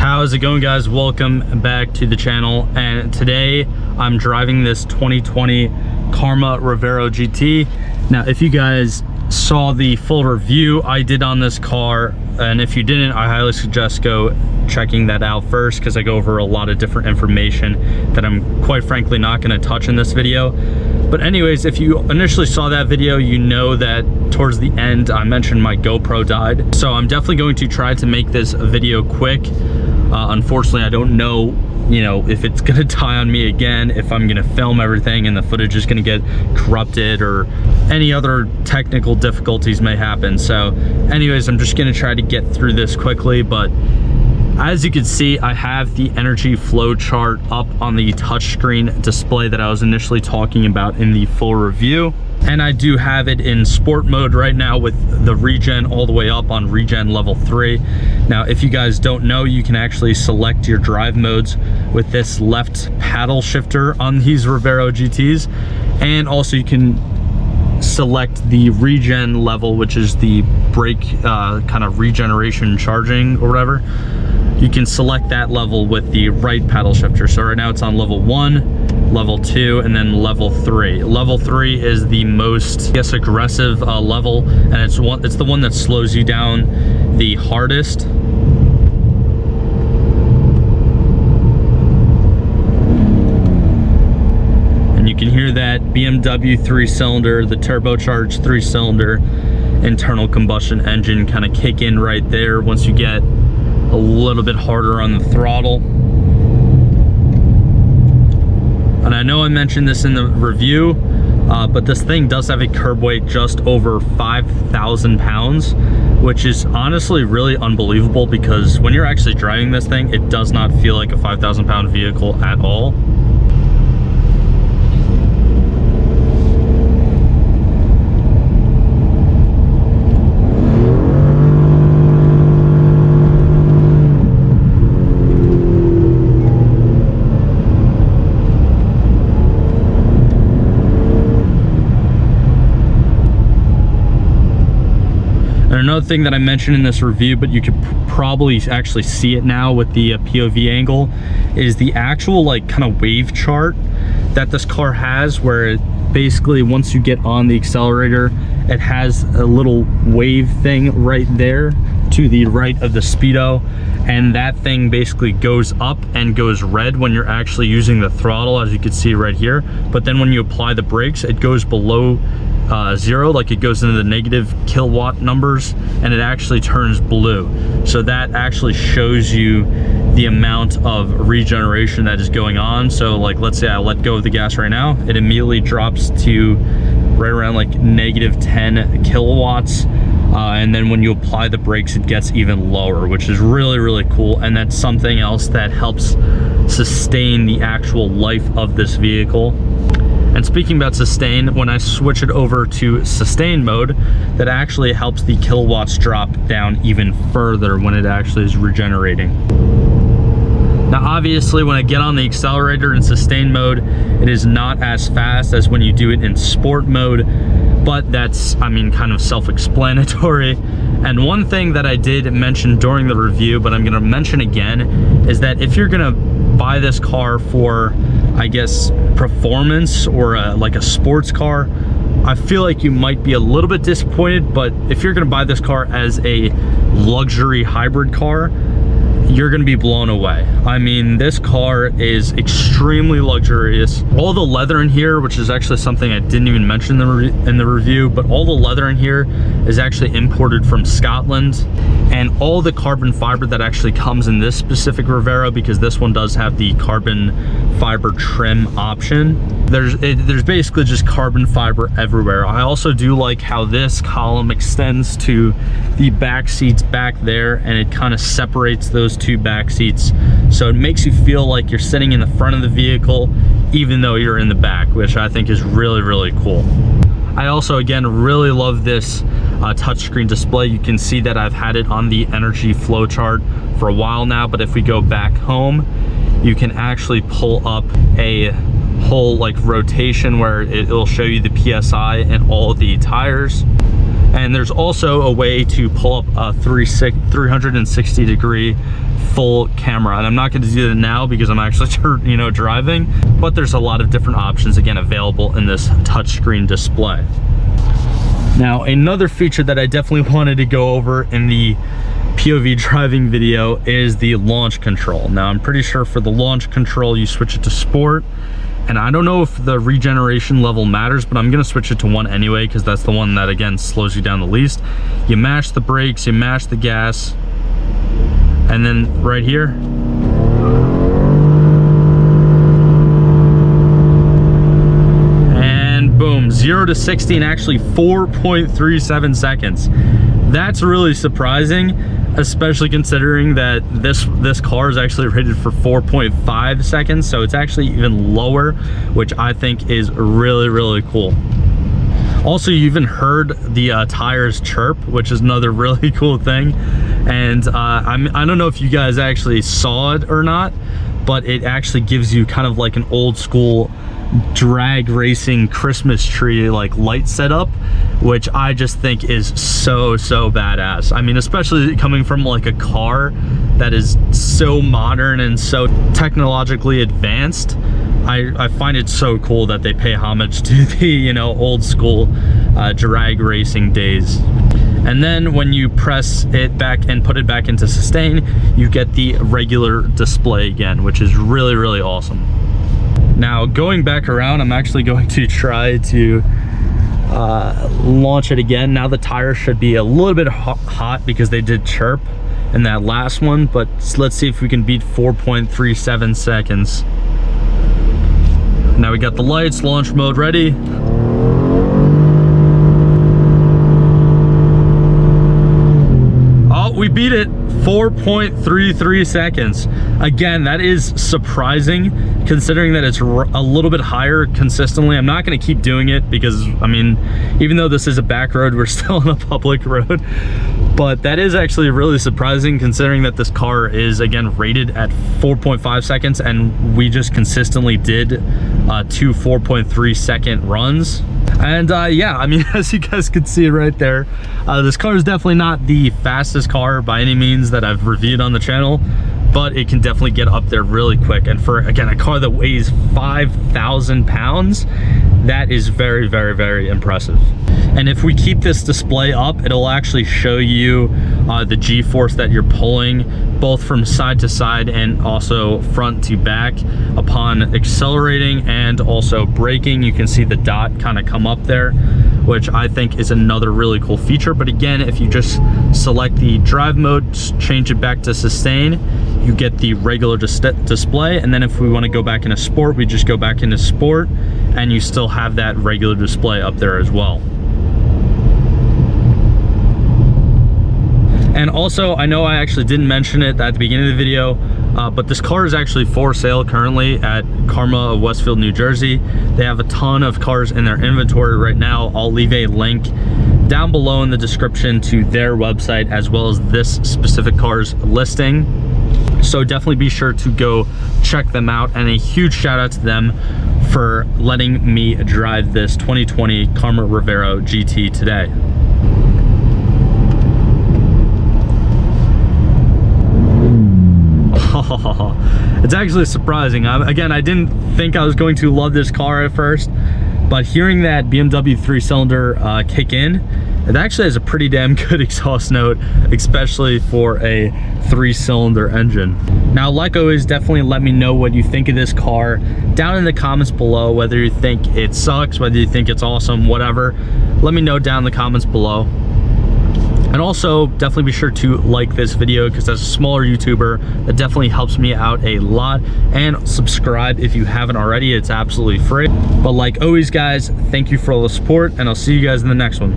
How's it going, guys? Welcome back to the channel, and today I'm driving this 2020 Karma Revero GT. Now, if you guys saw the full review I did on this car, and if you didn't, I highly suggest go checking that out first, because I go over a lot of different information that I'm quite frankly not going to touch in this video. But anyways, if you initially saw that video, you know that towards the end I mentioned my GoPro died, so I'm definitely going to try to make this video quick. Unfortunately, I don't know, if it's gonna die on me again, if I'm gonna film everything and the footage is gonna get corrupted, or any other technical difficulties may happen. So anyways, I'm just gonna try to get through this quickly. But as you can see, I have the energy flow chart up on the touchscreen display that I was initially talking about in the full review. And I do have it in sport mode right now with the regen all the way up on regen level 3. Now, if you guys don't know, you can actually select your drive modes with this left paddle shifter on these Revero GTs. And also you can select the regen level, which is the brake kind of regeneration charging or whatever. You can select that level with the right paddle shifter. So right now it's on level 1, level 2, and then level 3. Level 3 is the most, I guess, aggressive level, and it's the one that slows you down the hardest. And you can hear that BMW 3-cylinder, the turbocharged 3-cylinder internal combustion engine kind of kick in right there once you get a little bit harder on the throttle. And I know I mentioned this in the review, but this thing does have a curb weight just over 5,000 pounds, which is honestly really unbelievable, because when you're actually driving this thing, it does not feel like a 5,000 pound vehicle at all. Another thing that I mentioned in this review, but you could probably actually see it now with the POV angle, is the actual kind of wave chart that this car has, where it basically, once you get on the accelerator, it has a little wave thing right there to the right of the speedo, and that thing basically goes up and goes red when you're actually using the throttle, as you can see right here. But then when you apply the brakes, it goes below 0, like it goes into the negative kilowatt numbers, and it actually turns blue. So that actually shows you the amount of regeneration that is going on. So let's say I let go of the gas right now, it immediately drops to right around negative 10 kilowatts. And then when you apply the brakes, it gets even lower, which is really, really cool. And that's something else that helps sustain the actual life of this vehicle. And speaking about sustain, when I switch it over to sustain mode, that actually helps the kilowatts drop down even further when it actually is regenerating. Now, obviously, when I get on the accelerator in sustain mode, it is not as fast as when you do it in sport mode, but that's, kind of self-explanatory. And one thing that I did mention during the review, but I'm gonna mention again, is that if you're gonna buy this car for, I guess, performance, or a sports car, I feel like you might be a little bit disappointed. But if you're gonna buy this car as a luxury hybrid car, you're gonna be blown away. This car is extremely luxurious. All the leather in here, which is actually something I didn't even mention in the review, but all the leather in here is actually imported from Scotland. And all the carbon fiber that actually comes in this specific Revero, because this one does have the carbon fiber trim option, there's basically just carbon fiber everywhere. I also do like how this column extends to the back seats back there, and it kind of separates those two back seats, so it makes you feel like you're sitting in the front of the vehicle even though you're in the back, which I think is really, really cool. I also, again, really love this touchscreen display. You can see that I've had it on the energy flow chart for a while now, but if we go back home, you can actually pull up a whole rotation where it'll show you the PSI and all of the tires. And there's also a way to pull up a 360 degree full camera, and I'm not going to do that now because I'm actually driving, but there's a lot of different options again available in this touchscreen display. Now, another feature that I definitely wanted to go over in the POV driving video is the launch control. Now, I'm pretty sure for the launch control you switch it to sport, and I don't know if the regeneration level matters, but I'm gonna switch it to 1 anyway because that's the one that again slows you down the least. You mash the brakes, you mash the gas, and then right here, and boom, 0 to 60 in actually 4.37 seconds. That's really surprising, especially considering that this car is actually rated for 4.5 seconds, so it's actually even lower, which I think is really, really cool. Also, you even heard the tires chirp, which is another really cool thing. And I don't know if you guys actually saw it or not, but it actually gives you kind of like an old school drag racing Christmas tree like light setup, which I just think is so badass. I mean, especially coming from like a car that is so modern and so technologically advanced, I find it so cool that they pay homage to the old school drag racing days. And then when you press it back and put it back into sustain, you get the regular display again, which is really, really awesome. Now, going back around, I'm actually going to try to launch it again. Now the tires should be a little bit hot because they did chirp in that last one, but let's see if we can beat 4.37 seconds. Now we got the lights, launch mode ready. Oh, we beat it. 4.33 seconds. Again, that is surprising considering that it's a little bit higher consistently. I'm not going to keep doing it because, I mean, even though this is a back road, we're still on a public road. But that is actually really surprising considering that this car is, again, rated at 4.5 seconds and we just consistently did 2 4.3 second runs. And yeah, I mean, as you guys can see right there, this car is definitely not the fastest car by any means that I've reviewed on the channel, but it can definitely get up there really quick. And for, again, a car that weighs 5,000 pounds, that is very, very, very impressive. And if we keep this display up, it'll actually show you the G-force that you're pulling, both from side to side and also front to back upon accelerating and also braking. You can see the dot kind of come up there, which I think is another really cool feature. But again, if you just select the drive mode, change it back to sustain, you get the regular display. And then if we want to go back into sport, we just go back into sport and you still have that regular display up there as well. And also, I know I actually didn't mention it at the beginning of the video, but this car is actually for sale currently at Karma of Westfield, New Jersey. They have a ton of cars in their inventory right now. I'll leave a link down below in the description to their website as well as this specific car's listing. So definitely be sure to go check them out, and a huge shout out to them for letting me drive this 2020 Karma Revero GT today. It's actually surprising. Again, I didn't think I was going to love this car at first, but hearing that BMW 3-cylinder kick in, it actually has a pretty damn good exhaust note, especially for a 3-cylinder engine. Now, like always, definitely let me know what you think of this car down in the comments below, whether you think it sucks, whether you think it's awesome, whatever. Let me know down in the comments below. And also, definitely be sure to like this video because as a smaller YouTuber, that definitely helps me out a lot. And subscribe if you haven't already. It's absolutely free. But like always, guys, thank you for all the support, and I'll see you guys in the next one.